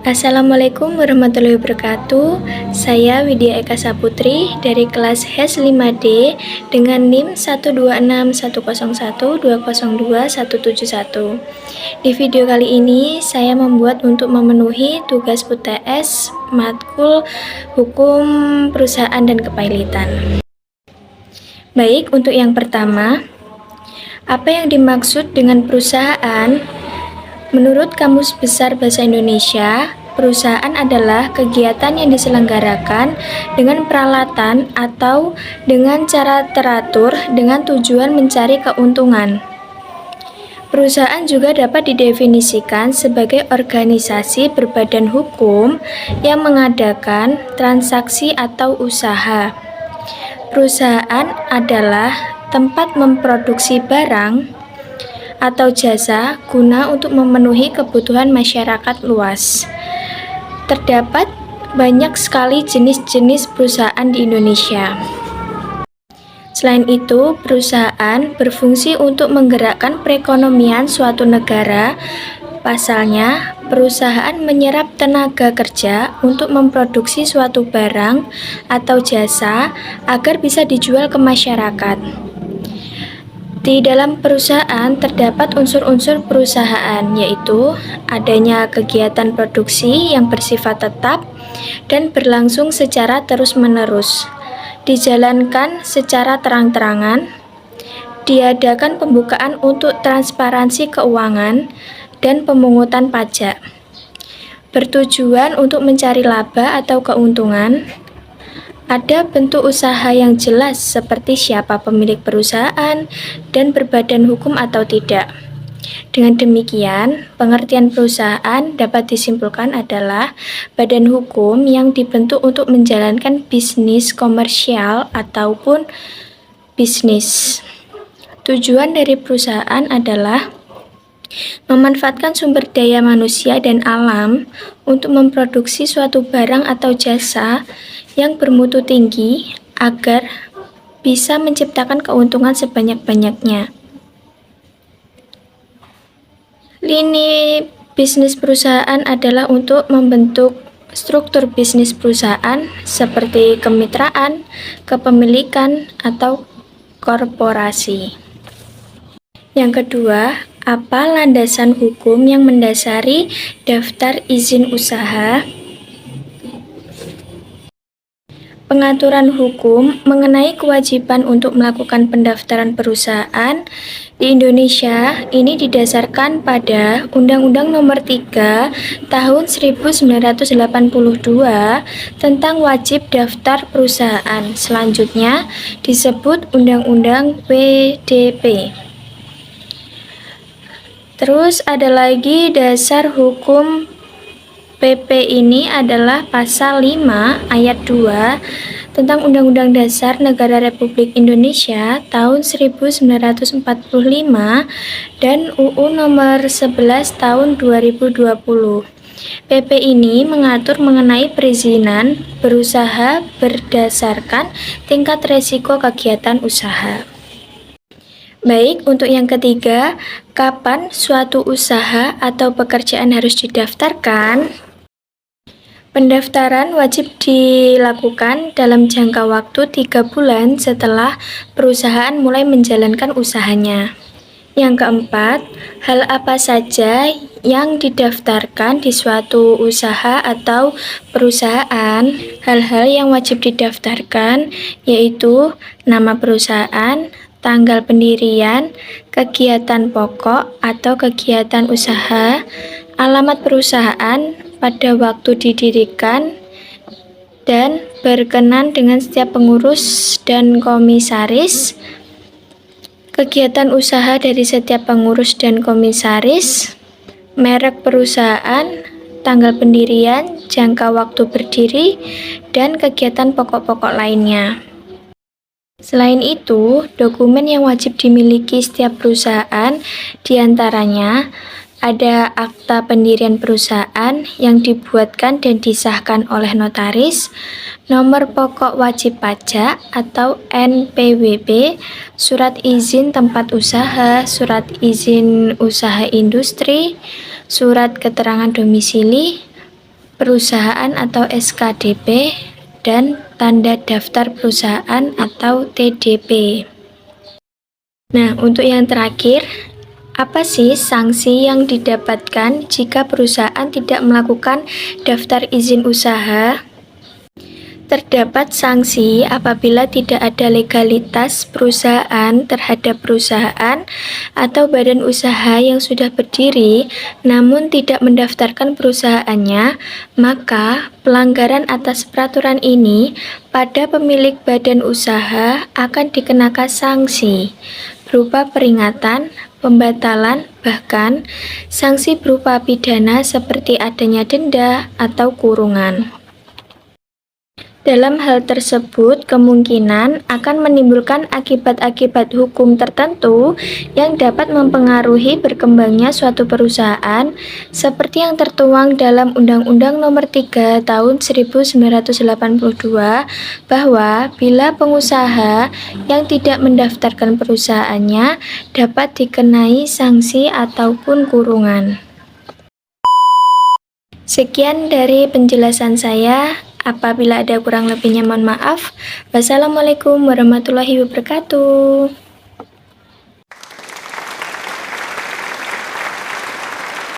Assalamualaikum warahmatullahi wabarakatuh. Saya Widya Eka Saputri dari kelas HES 5D dengan NIM 1261012021171. Di video kali ini saya membuat untuk memenuhi tugas UTS matkul Hukum Perusahaan dan Kepailitan. Baik, untuk yang pertama, apa yang dimaksud dengan perusahaan? Menurut Kamus Besar Bahasa Indonesia, perusahaan adalah kegiatan yang diselenggarakan dengan peralatan atau dengan cara teratur dengan tujuan mencari keuntungan. Perusahaan juga dapat didefinisikan sebagai organisasi berbadan hukum yang mengadakan transaksi atau usaha. Perusahaan adalah tempat memproduksi barang atau jasa guna untuk memenuhi kebutuhan masyarakat luas. Terdapat banyak sekali jenis-jenis perusahaan di Indonesia. Selain itu, perusahaan berfungsi untuk menggerakkan perekonomian suatu negara. Pasalnya, perusahaan menyerap tenaga kerja untuk memproduksi suatu barang atau jasa agar bisa dijual ke masyarakat. Di dalam perusahaan terdapat unsur-unsur perusahaan, yaitu adanya kegiatan produksi yang bersifat tetap dan berlangsung secara terus-menerus, dijalankan secara terang-terangan, diadakan pembukaan untuk transparansi keuangan dan pemungutan pajak, bertujuan untuk mencari laba atau keuntungan. Ada bentuk usaha yang jelas seperti siapa pemilik perusahaan dan berbadan hukum atau tidak. Dengan demikian, pengertian perusahaan dapat disimpulkan adalah badan hukum yang dibentuk untuk menjalankan bisnis komersial ataupun bisnis. Tujuan dari perusahaan adalah memanfaatkan sumber daya manusia dan alam untuk memproduksi suatu barang atau jasa yang bermutu tinggi agar bisa menciptakan keuntungan sebanyak-banyaknya. Lini bisnis perusahaan adalah untuk membentuk struktur bisnis perusahaan seperti kemitraan, kepemilikan, atau korporasi. Yang kedua, apa landasan hukum yang mendasari daftar izin usaha? Pengaturan hukum mengenai kewajiban untuk melakukan pendaftaran perusahaan di Indonesia ini didasarkan pada Undang-Undang Nomor 3 Tahun 1982 tentang wajib daftar perusahaan. Selanjutnya disebut Undang-Undang WDP. Terus ada lagi dasar hukum PP ini adalah pasal 5 ayat 2 tentang Undang-Undang Dasar Negara Republik Indonesia tahun 1945 dan UU nomor 11 tahun 2020. PP ini mengatur mengenai perizinan berusaha berdasarkan tingkat resiko kegiatan usaha. Baik, untuk yang ketiga, kapan suatu usaha atau pekerjaan harus didaftarkan? Pendaftaran wajib dilakukan dalam jangka waktu 3 bulan setelah perusahaan mulai menjalankan usahanya. Yang keempat, hal apa saja yang didaftarkan di suatu usaha atau perusahaan? Hal-hal yang wajib didaftarkan yaitu nama perusahaan, tanggal pendirian, kegiatan pokok atau kegiatan usaha, alamat perusahaan pada waktu didirikan, dan berkenan dengan setiap pengurus dan komisaris, kegiatan usaha dari setiap pengurus dan komisaris, merek perusahaan, tanggal pendirian, jangka waktu berdiri, dan kegiatan pokok-pokok lainnya. Selain itu, dokumen yang wajib dimiliki setiap perusahaan diantaranya ada akta pendirian perusahaan yang dibuatkan dan disahkan oleh notaris, nomor pokok wajib pajak atau NPWP, surat izin tempat usaha, surat izin usaha industri, surat keterangan domisili, perusahaan atau SKDP, dan tanda daftar perusahaan atau TDP. Nah, untuk yang terakhir, apa sih sanksi yang didapatkan jika perusahaan tidak melakukan daftar izin usaha? Terdapat sanksi apabila tidak ada legalitas perusahaan terhadap perusahaan atau badan usaha yang sudah berdiri namun tidak mendaftarkan perusahaannya, maka pelanggaran atas peraturan ini pada pemilik badan usaha akan dikenakan sanksi berupa peringatan, pembatalan, bahkan sanksi berupa pidana seperti adanya denda atau kurungan. Dalam hal tersebut, kemungkinan akan menimbulkan akibat-akibat hukum tertentu yang dapat mempengaruhi berkembangnya suatu perusahaan, seperti yang tertuang dalam Undang-Undang Nomor 3 Tahun 1982, bahwa bila pengusaha yang tidak mendaftarkan perusahaannya dapat dikenai sanksi ataupun kurungan. Sekian dari penjelasan saya. Apabila ada kurang lebihnya mohon maaf. Wassalamualaikum warahmatullahi wabarakatuh.